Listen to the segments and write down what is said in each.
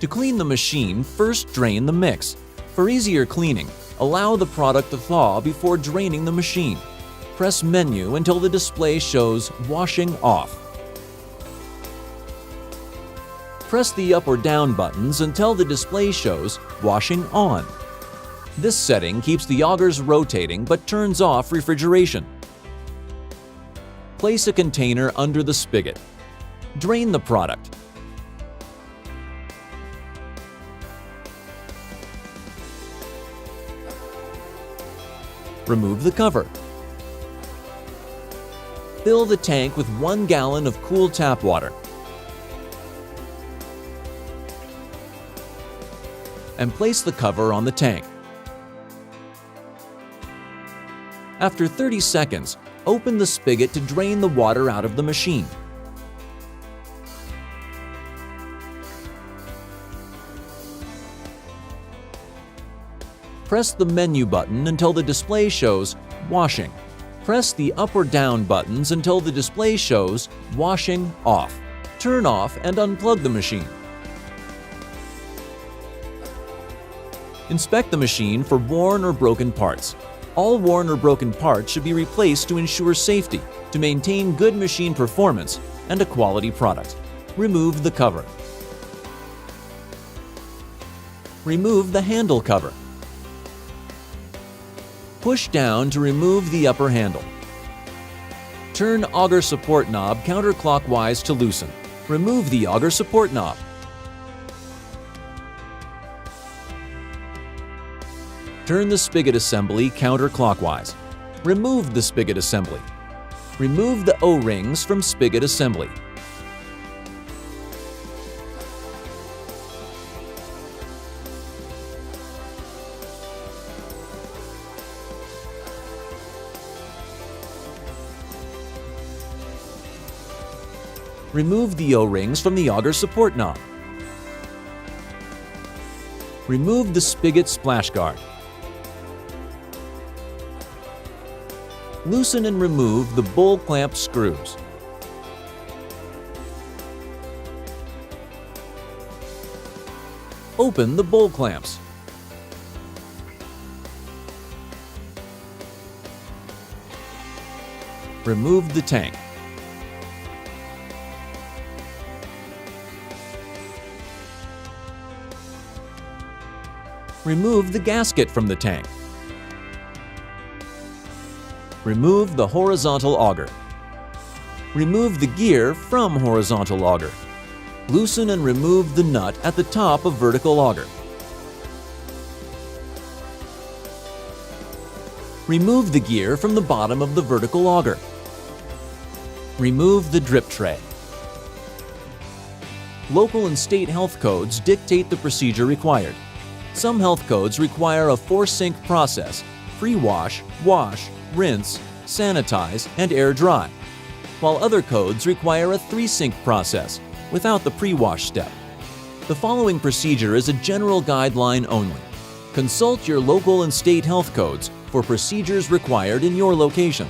To clean the machine, first drain the mix. For easier cleaning, allow the product to thaw before draining the machine. Press Menu until the display shows Washing Off. Press the up or down buttons until the display shows Washing On. This setting keeps the augers rotating but turns off refrigeration. Place a container under the spigot. Drain the product. Remove the cover. Fill the tank with 1 gallon of cool tap water. And place the cover on the tank. After 30 seconds, open the spigot to drain the water out of the machine. Press the menu button until the display shows Washing. Press the up or down buttons until the display shows Washing Off. Turn off and unplug the machine. Inspect the machine for worn or broken parts. All worn or broken parts should be replaced to ensure safety, to maintain good machine performance and a quality product. Remove the cover. Remove the handle cover. Push down to remove the upper handle. Turn auger support knob counterclockwise to loosen. Remove the auger support knob. Turn the spigot assembly counterclockwise. Remove the spigot assembly. Remove the O-rings from spigot assembly. Remove the O-rings from the auger support knob. Remove the spigot splash guard. Loosen and remove the bowl clamp screws. Open the bowl clamps. Remove the tank. Remove the gasket from the tank. Remove the horizontal auger. Remove the gear from horizontal auger. Loosen and remove the nut at the top of vertical auger. Remove the gear from the bottom of the vertical auger. Remove the drip tray. Local and state health codes dictate the procedure required. Some health codes require a 4-sink process: pre-wash, wash, rinse, sanitize, and air dry, while other codes require a 3-sink process without the pre-wash step. The following procedure is a general guideline only. Consult your local and state health codes for procedures required in your location.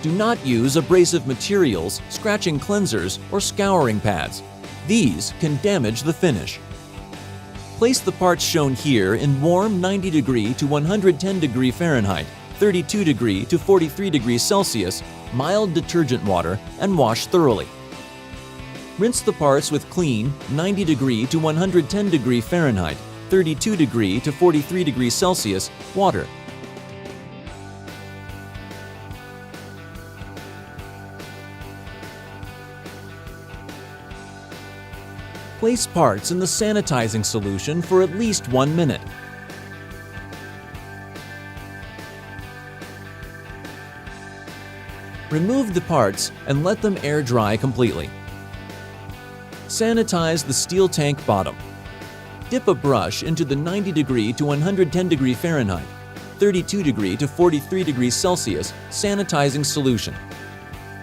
Do not use abrasive materials, scratching cleansers, or scouring pads. These can damage the finish. Place the parts shown here in warm 90 degree to 110 degree Fahrenheit, 32 degree to 43 degrees Celsius, mild detergent water, and wash thoroughly. Rinse the parts with clean 90 degree to 110 degree Fahrenheit, 32 degree to 43 degrees Celsius water. Place parts in the sanitizing solution for at least 1 minute. Remove the parts and let them air dry completely. Sanitize the steel tank bottom. Dip a brush into the 90 degree to 110 degree Fahrenheit, 32 degree to 43 degrees Celsius sanitizing solution.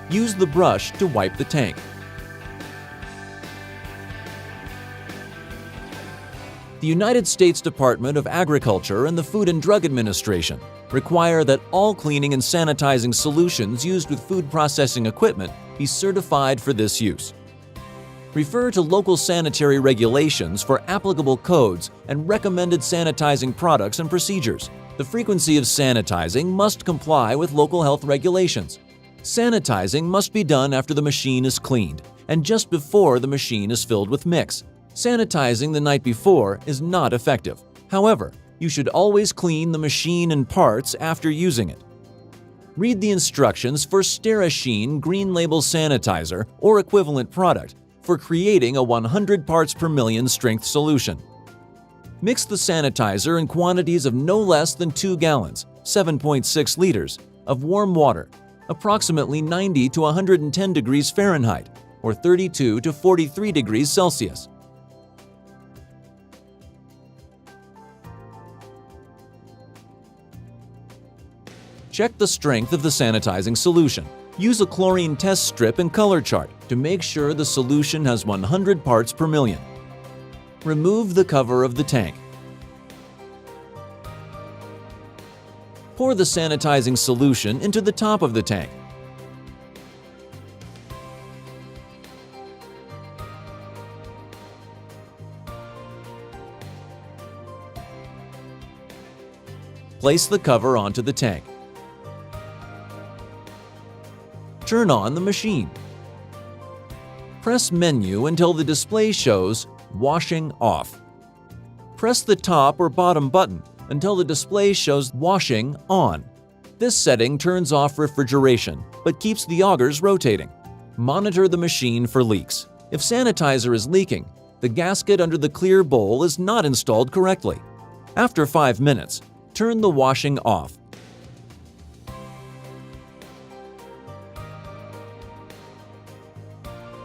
Use the brush to wipe the tank. The United States Department of Agriculture and the Food and Drug Administration require that all cleaning and sanitizing solutions used with food processing equipment be certified for this use. Refer to local sanitary regulations for applicable codes and recommended sanitizing products and procedures. The frequency of sanitizing must comply with local health regulations. Sanitizing must be done after the machine is cleaned and just before the machine is filled with mix. Sanitizing the night before is not effective. However, you should always clean the machine and parts after using it. Read the instructions for Sterasheen Green Label Sanitizer or equivalent product for creating a 100 parts per million strength solution. Mix the sanitizer in quantities of no less than 2 gallons, 7.6 liters, of warm water, approximately 90 to 110 degrees Fahrenheit, or 32 to 43 degrees Celsius. Check the strength of the sanitizing solution. Use a chlorine test strip and color chart to make sure the solution has 100 parts per million. Remove the cover of the tank. Pour the sanitizing solution into the top of the tank. Place the cover onto the tank. Turn on the machine. Press Menu until the display shows Washing Off. Press the top or bottom button until the display shows Washing On. This setting turns off refrigeration but keeps the augers rotating. Monitor the machine for leaks. If sanitizer is leaking, the gasket under the clear bowl is not installed correctly. After 5 minutes, turn the washing off.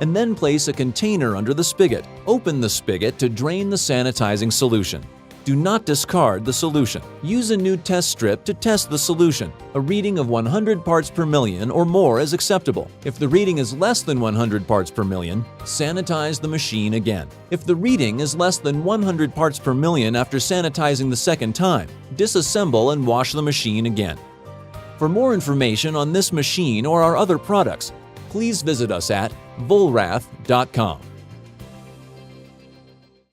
And then place a container under the spigot. Open the spigot to drain the sanitizing solution. Do not discard the solution. Use a new test strip to test the solution. A reading of 100 parts per million or more is acceptable. If the reading is less than 100 parts per million, sanitize the machine again. If the reading is less than 100 parts per million after sanitizing the second time, disassemble and wash the machine again. For more information on this machine or our other products, please visit us at Vollrath.com.